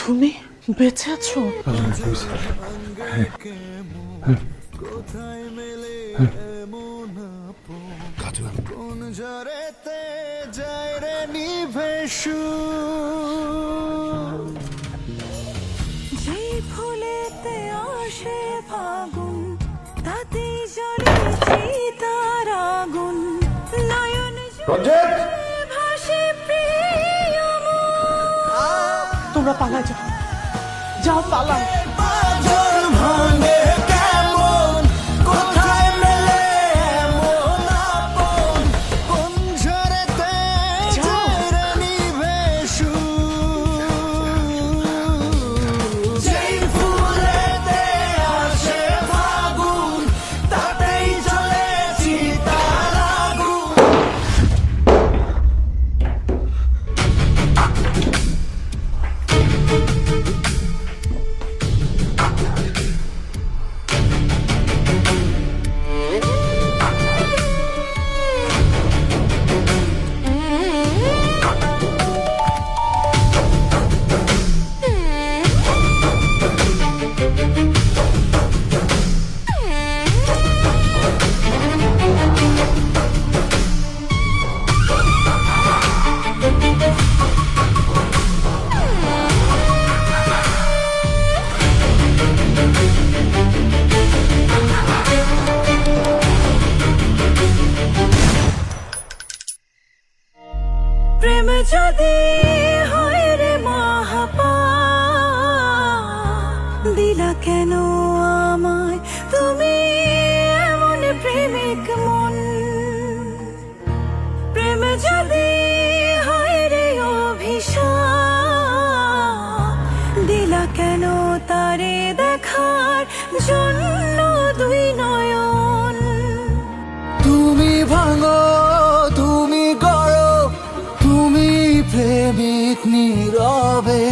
তুমি বেঁচে আছো? যে ফুলেতে আসে ফাগুন তাতেই জ্বলে চিতার আগুন নয়ন ভাসে প্রিয় তোমরা পালা যাও, যাও পালাও। প্রেম যদি হয় রে মহাপা দিলা কেন আমায় তুমি এমন প্রেমিক মন প্রেম যদি হয় রে অভিশাপ দিলা কেন তারে দেখার জন্য দুই নয়ন তুমি ভাঙো তুমি গড়ো তুমি প্রেমিক নীরবে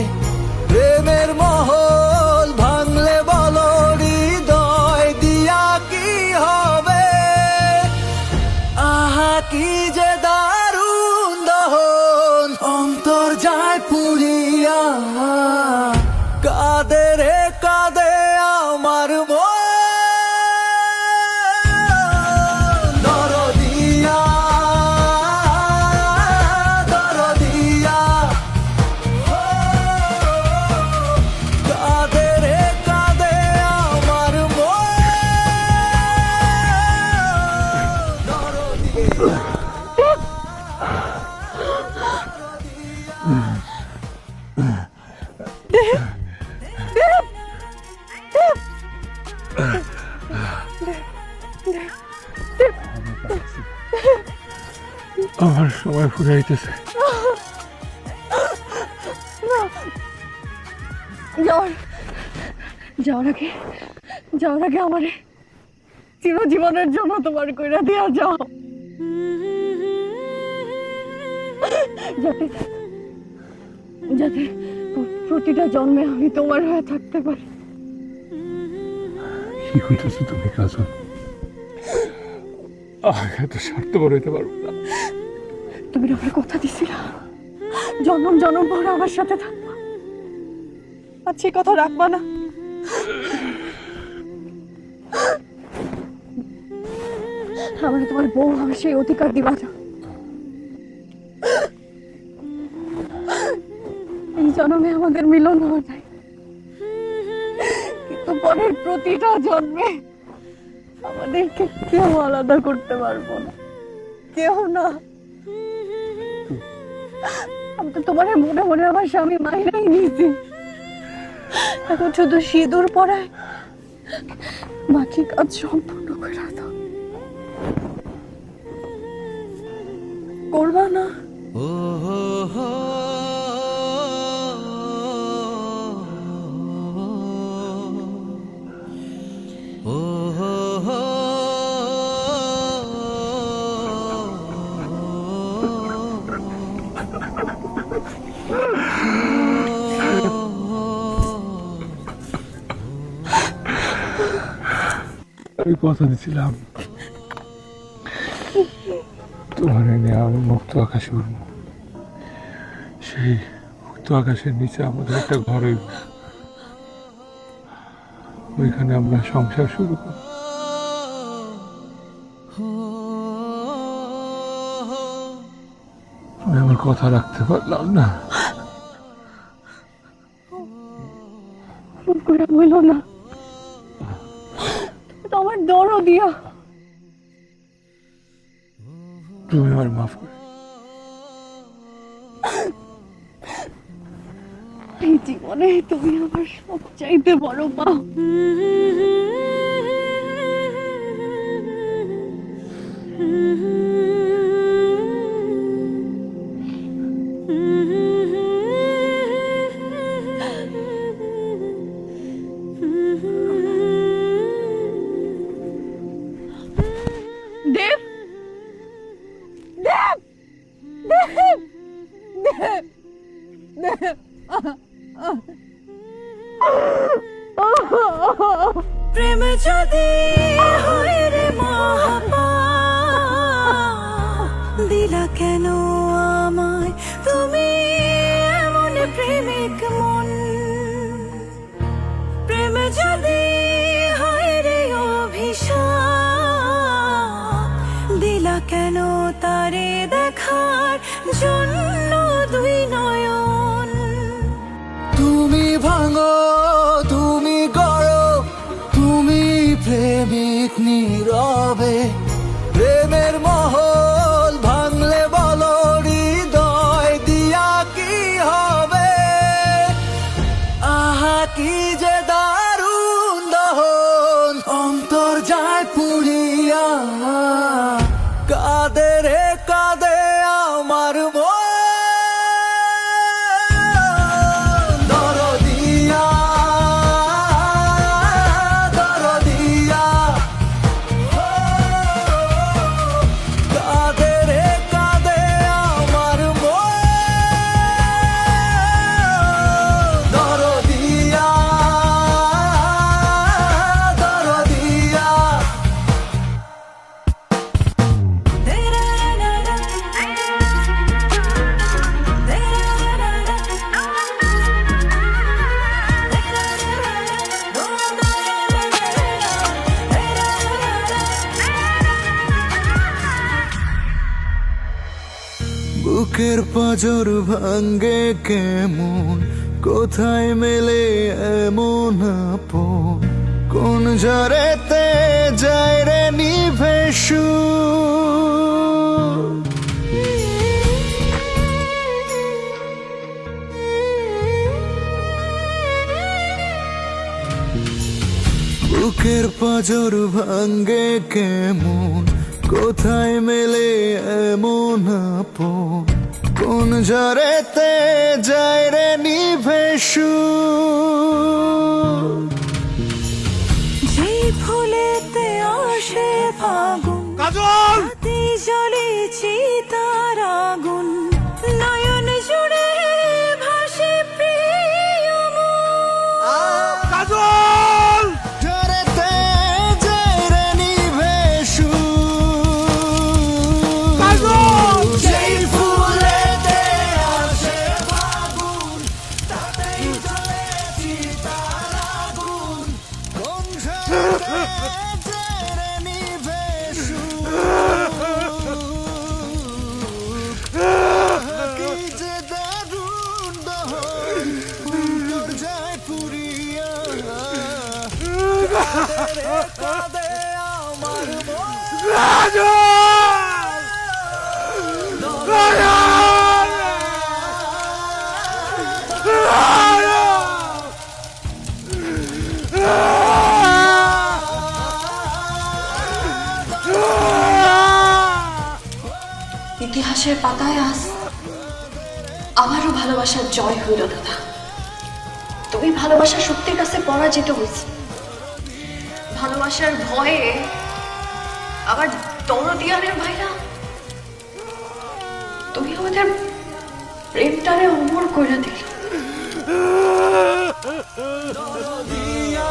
প্রেমের মহল ভাঙলে বলো হৃদয় দিয়া কি হবে আহা কি যে দারুণ দহন অন্তর যায় পুরিয়া কাঁদে রে কাঁদে আমার মন আমার সময় ফুরাইতেছে। যাওয়ার আগে আমারে চিরজীবনের জন্য তোমার কইরা দিয়া যাও, যাতে যাতে প্রতিটা জন্মে আমি তোমার হয়ে থাকতে পারি। কি হইতেছে তুমি কাজল? এত স্বার্থপর হইতে পারবো না। তুমি আমার কথা দিছিলা জন্ম জন্ম ভর আমার সাথে থাকবা, আর সে কথা রাখবা না? আমার তোমার বউ আমার সেই অধিকার দিবা না। এই জন্মে আমাদের মিলন হওয়া যায়, কিন্তু পরের প্রতিটা জন্মে আমাদেরকে কেউ আলাদা করতে পারবো না, কেউ না। আমি তো তোমার মনে মনে আমার স্বামী মাইনাই নিয়েছি, এখন শুধু সিঁদুর পরায় বাকি কাজ সম্পূর্ণ করে দাও। করবা না? আমি কথা দিছিলাম তোমার নিয়ে আমি মুক্ত আকাশে উঠব, সেই মুক্ত আকাশের নিচে আমাদের একটা ঘর হইব, ওইখানে আমরা সংসার শুরু করব। আমি আমার কথা রাখতে পারলাম না। ফোন করে বললো না, তুমি তো আমার দরদিয়া। তুমি আমার মাফ করে এই জীবনে তুমি আমার সবচাইতে বড় পাও। দেব, দেব, দেব, দেব, দেব। প্রেম যদি হয় রে মহাপা, দিলা কেন আমায় তুমি এমন প্রেমিক মন। প্রেম যদি হয় রে অভিশাপ, দিলা কেন তারে দেখার জন্য দুই নয়ন। তুমি ভাঙো, তুমি গড়ো, তুমি প্রেমিক নীরবে। প্রেমের মহল ভাঙলে বলো হৃদয় দিয়া কি হবে। আহা কি যে দারুণ দহন, অন্তর যায় পুড়িয়া। কাঁদে রে কাঁদে আমার মন, দরদিয়া, দরদিয়া। কাঁদে রে কাঁদে আমার মন, দরদিয়া, দরদিয়া। বুকের পাঁজর ভাঙ্গে কেমন, কোথায় মেলে এমন আপন। কোন ঝড়েতে যায় রে নিভে সুর। বুকের পাঁজর ভাঙ্গে কেমন, কোথায় মেলে এমন আপন। কোন ঝড়েতে যায় রে নিভে সুর। যেই ফুলেতে আসে ফাগুন, রাতে জ্বলে চিতার আগুন। নয়ন জুড়ে ভাসে প্রিয় মন। ঝড়েতে যায় রে নিভে সুর। যেই ফুলেতে আসে ফাগুন, তাতেই জ্বলে চিতার আগুন। কোন ঝড়েতে যায় রে নিভে সুর। কি যে দারুণ দহন, অন্তর যায় পুড়িয়া। কাঁদে রে কাঁদে আমার মন, ইতিহাসের পাতায় আজ আমারও ভালোবাসার জয় হইল দাদা। তুমি ভালোবাসার শক্তির কাছে পরাজিত হয়েছে। ভালোবাসার ভয়ে আবার দরদিয়ানের ভাইরা তুমি আমাদের প্রেমটারে অমর করে দিল। দরদিয়া,